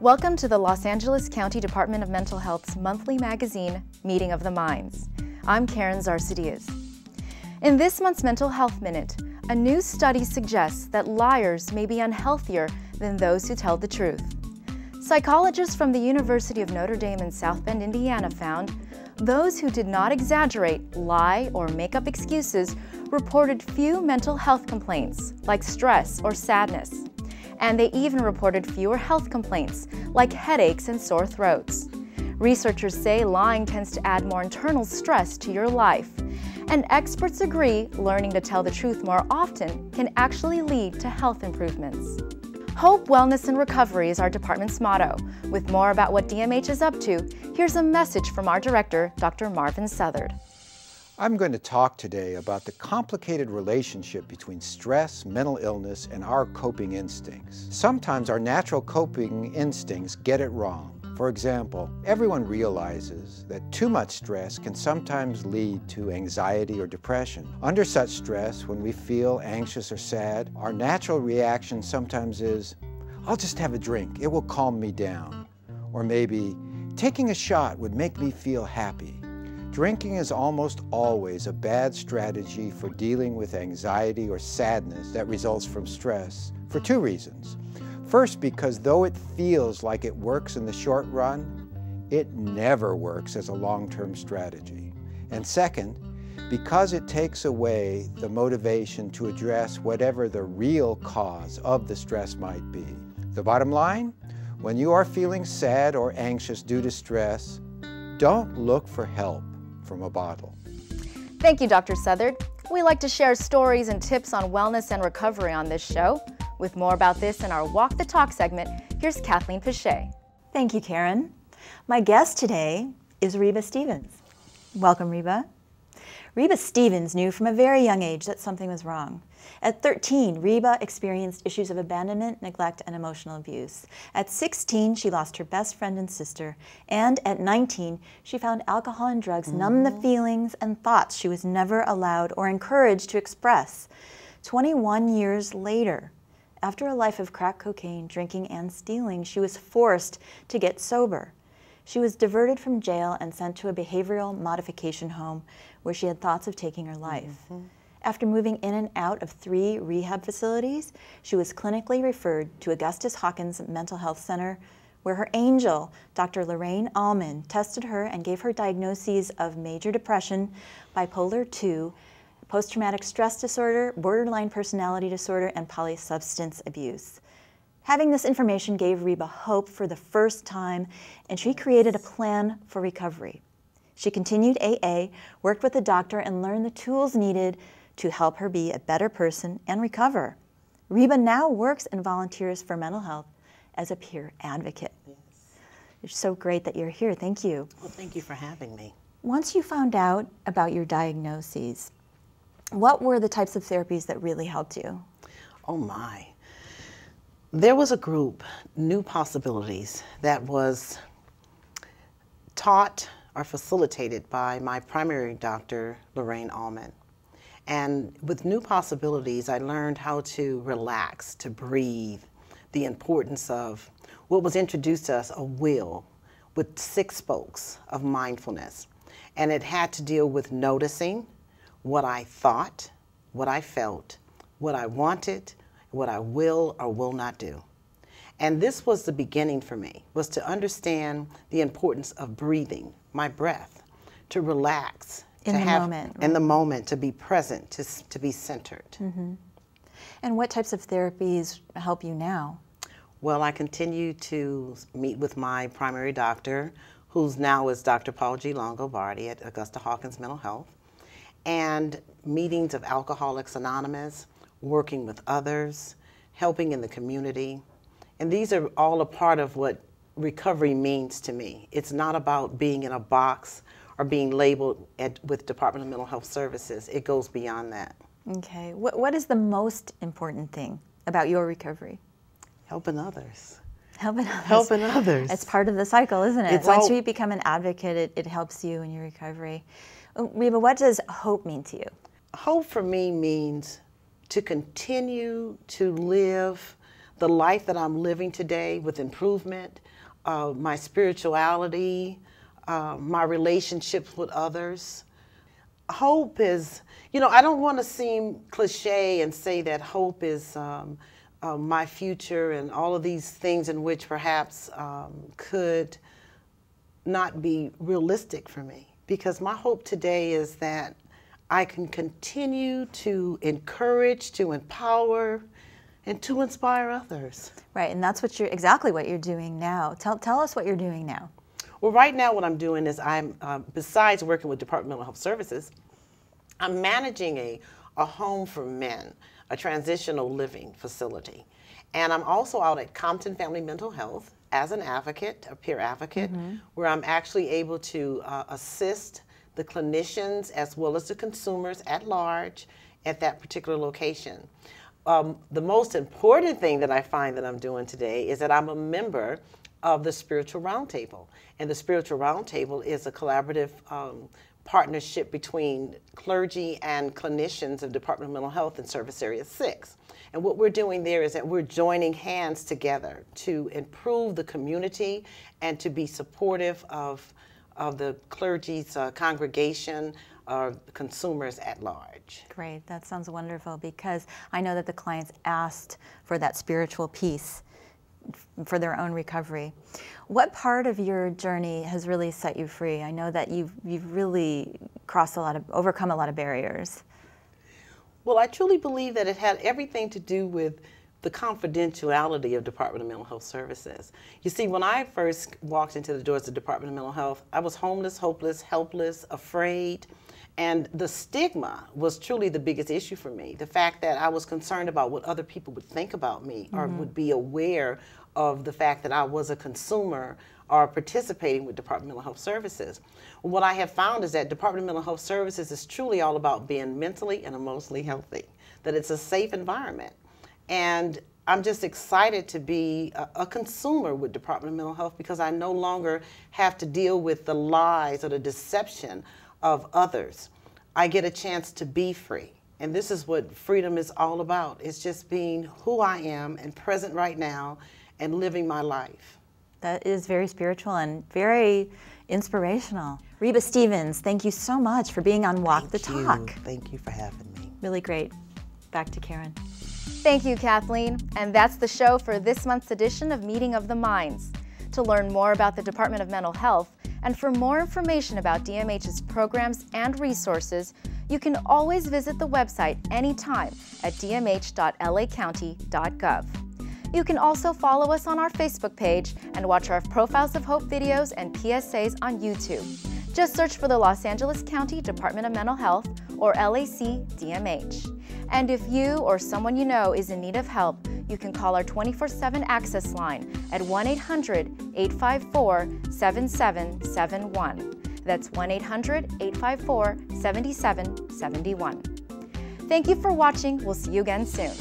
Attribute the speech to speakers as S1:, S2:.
S1: Welcome to the Los Angeles County Department of Mental Health's monthly magazine, Meeting of the Minds. I'm Karen Zarcidias. In this month's Mental Health Minute, a new study suggests that liars may be unhealthier than those who tell the truth. Psychologists from the University of Notre Dame in South Bend, Indiana found those who did not exaggerate, lie, or make up excuses reported few mental health complaints like stress or sadness. And they even reported fewer health complaints like headaches and sore throats. Researchers say lying tends to add more internal stress to your life. And experts agree learning to tell the truth more often can actually lead to health improvements. Hope, Wellness, and Recovery is our department's motto. With more about what DMH is up to, here's a message from our director, Dr. Marvin Southard.
S2: I'm going to talk today about the complicated relationship between stress, mental illness, and our coping instincts. Sometimes our natural coping instincts get it wrong. For example, everyone realizes that too much stress can sometimes lead to anxiety or depression. Under such stress, when we feel anxious or sad, our natural reaction sometimes is, "I'll just have a drink, it will calm me down." Or maybe, "Taking a shot would make me feel happy." Drinking is almost always a bad strategy for dealing with anxiety or sadness that results from stress for two reasons. First, because though it feels like it works in the short run, it never works as a long-term strategy. And second, because it takes away the motivation to address whatever the real cause of the stress might be. The bottom line, when you are feeling sad or anxious due to stress, don't look for help from a bottle.
S1: Thank you, Dr. Southard. We like to share stories and tips on wellness and recovery on this show. With more about this in our Walk the Talk segment, here's Kathleen Pichet.
S3: Thank you, Karen. My guest today is Reba Stevens. Welcome, Reba. Reba Stevens knew from a very young age that something was wrong. At 13, Reba experienced issues of abandonment, neglect, and emotional abuse. At 16, she lost her best friend and sister. And at 19, she found alcohol and drugs numb the feelings and thoughts she was never allowed or encouraged to express. 21 years later, after a life of crack cocaine, drinking, and stealing, she was forced to get sober. She was diverted from jail and sent to a behavioral modification home where she had thoughts of taking her life. After moving in and out of 3 rehab facilities, she was clinically referred to Augustus Hawkins Mental Health Center, where her angel, Dr. Lorraine Allman, tested her and gave her diagnoses of major depression, bipolar II, post-traumatic stress disorder, borderline personality disorder, and polysubstance abuse. Having this information gave Reba hope for the first time, and she created a plan for recovery. She continued AA, worked with a doctor, and learned the tools needed to help her be a better person and recover. Reba now works and volunteers for mental health as a peer advocate.
S4: Yes.
S3: It's so great that you're here. Thank you.
S4: Well, thank you for having me.
S3: Once you found out about your diagnoses, what were the types of therapies that really helped you?
S4: Oh my. There was a group, New Possibilities, that was taught or facilitated by my primary doctor, Lorraine Allman. And with New Possibilities, I learned how to relax, to breathe, the importance of what was introduced to us, a wheel with 6 spokes of mindfulness. And it had to deal with noticing what I thought, what I felt, what I wanted, what I will or will not do. And this was the beginning for me, was to understand the importance of breathing, my breath, to relax,
S3: In the moment, right?
S4: in the moment, to be present, to be centered.
S3: And what types of therapies help you now?
S4: Well, I continue to meet with my primary doctor, who's now is Dr. Paul G. Longobardi at Augusta Hawkins Mental Health, and meetings of Alcoholics Anonymous, working with others, helping in the community. And these are all a part of what recovery means to me. It's not about being in a box or being labeled with Department of Mental Health Services. It goes beyond that.
S3: Okay. What is the most important thing about your recovery?
S4: Helping others.
S3: Helping others.
S4: Helping others.
S3: It's part of the cycle, isn't it?
S4: It's
S3: Once
S4: all-
S3: you become an advocate, it helps you in your recovery. Reba, what does hope mean to you?
S4: Hope for me means to continue to live the life that I'm living today with improvement, my spirituality, my relationships with others. Hope is, I don't want to seem cliche and say that hope is my future and all of these things in which perhaps could not be realistic for me. Because my hope today is that I can continue to encourage, to empower, and to inspire others.
S3: Right, and that's exactly what you're doing now. Tell us what you're doing now.
S4: Well, right now what I'm doing is I'm, besides working with Department of Mental Health Services, I'm managing a home for men, a transitional living facility. And I'm also out at Compton Family Mental Health as an advocate, a peer advocate, where I'm actually able to assist the clinicians as well as the consumers at large at that particular location. The most important thing that I find that I'm doing today is that I'm a member of the Spiritual Roundtable. And the Spiritual Roundtable is a collaborative partnership between clergy and clinicians of Department of Mental Health in Service Area 6. And what we're doing there is that we're joining hands together to improve the community and to be supportive of the clergy's congregation, consumers at large.
S3: Great, that sounds wonderful, because I know that the clients asked for that spiritual piece for their own recovery. What part of your journey has really set you free? I know that you've really overcome a lot of barriers.
S4: Well, I truly believe that it had everything to do with the confidentiality of Department of Mental Health Services. You see, when I first walked into the doors of Department of Mental Health, I was homeless, hopeless, helpless, afraid, and the stigma was truly the biggest issue for me. The fact that I was concerned about what other people would think about me or would be aware of the fact that I was a consumer or participating with Department of Mental Health Services. What I have found is that Department of Mental Health Services is truly all about being mentally and emotionally healthy, that it's a safe environment. And I'm just excited to be a consumer with Department of Mental Health, because I no longer have to deal with the lies or the deception of others. I get a chance to be free. And this is what freedom is all about. It's just being who I am and present right now and living my life.
S3: That is very spiritual and very inspirational. Reba Stevens, thank you so much for being on Walk the Talk.
S4: Thank you for having me.
S3: Really great. Back to Karen.
S1: Thank you, Kathleen. And that's the show for this month's edition of Meeting of the Minds. To learn more about the Department of Mental Health and for more information about DMH's programs and resources, you can always visit the website anytime at dmh.lacounty.gov. You can also follow us on our Facebook page and watch our Profiles of Hope videos and PSAs on YouTube. Just search for the Los Angeles County Department of Mental Health or LAC DMH. And if you or someone you know is in need of help, you can call our 24/7 access line at 1-800-854-7771. That's 1-800-854-7771. Thank you for watching. We'll see you again soon.